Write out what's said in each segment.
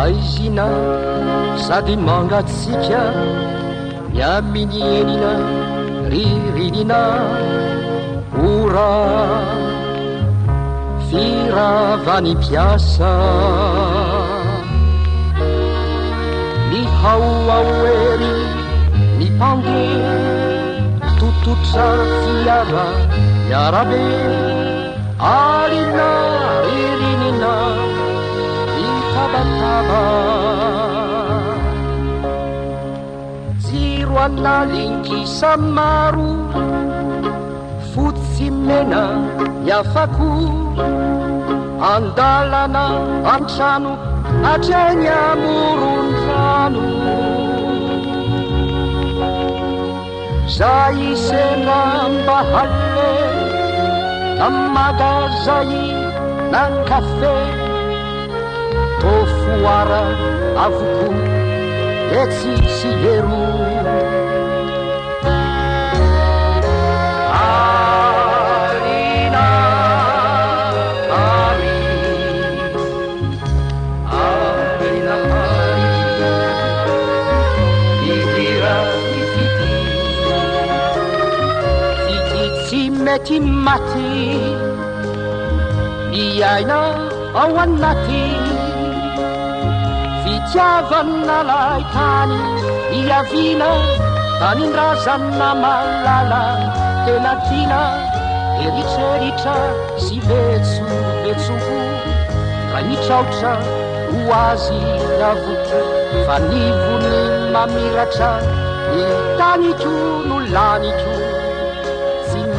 aizina sady mangatsika miaminy enina ririnina ora firavany piasa ny haoaoery ny pange tototra fiara miarabe alina ririnina itabataba jiro analingisa maro fotsy mena miafako andalana antrano atreny amoron-drano zay isena mba halle namagazay nan kafe tofoara avoko etsisy hero mety maty miaina ao anaty fitiavana lay tany iavina tanindrazana malala tena tina eritreritra sy vetsovetsoho ra nitraotra ho azy avotra fa nivony mamiratra ny tanitro no lanitro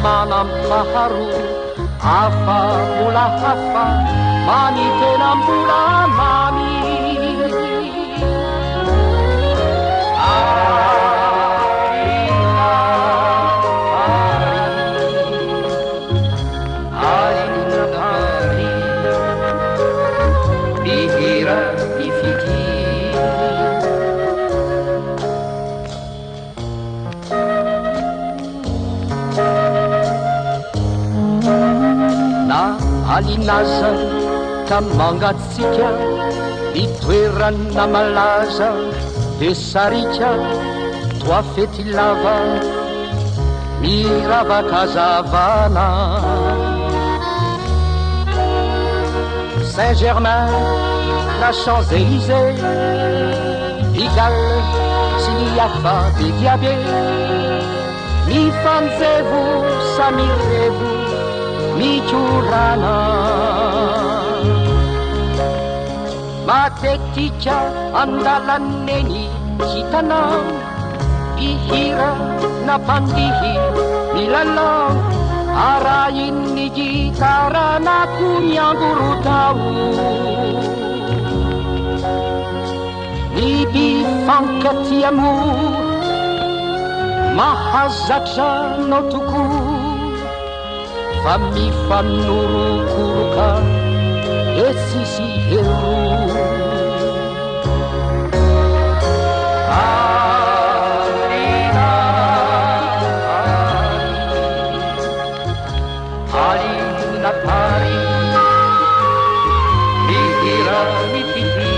manampaharo afa mbola hafa many tena mbola mamy mihira ifity alinaza ka mangatsika itoerana malaza de sarika toa fety lava miravakazavana Saint-Germain na Champs-Élysées Pigalle sy niafa bediabe mifanjevo samirevo micorana matetika andalaneny hitanao ihira na pandihy milalao arahiny gitara na kuniangorotao nibifankatiamo mahazatranao toko fa mifanorokoroka etsisy hero alina pari mihira mifity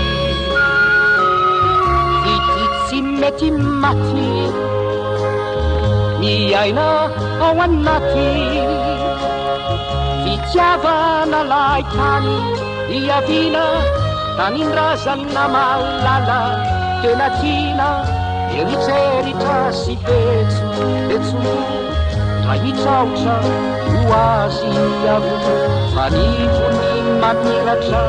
ity tsy mety maty miaina ao anaty fitiavana lay tany iavina tanindrazana malala tena tina eritreritra sy betso ra hitraotra ho azy avotra fa nivony mamiratra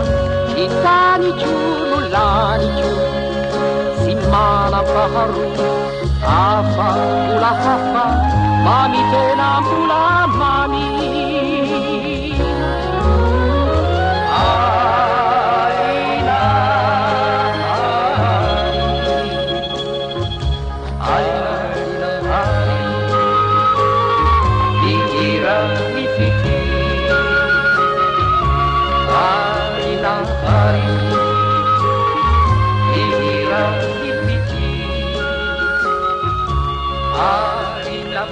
ny tanitro no lanitro sy manampaharo afa mbola hafa mamy tena mbola mamy Alina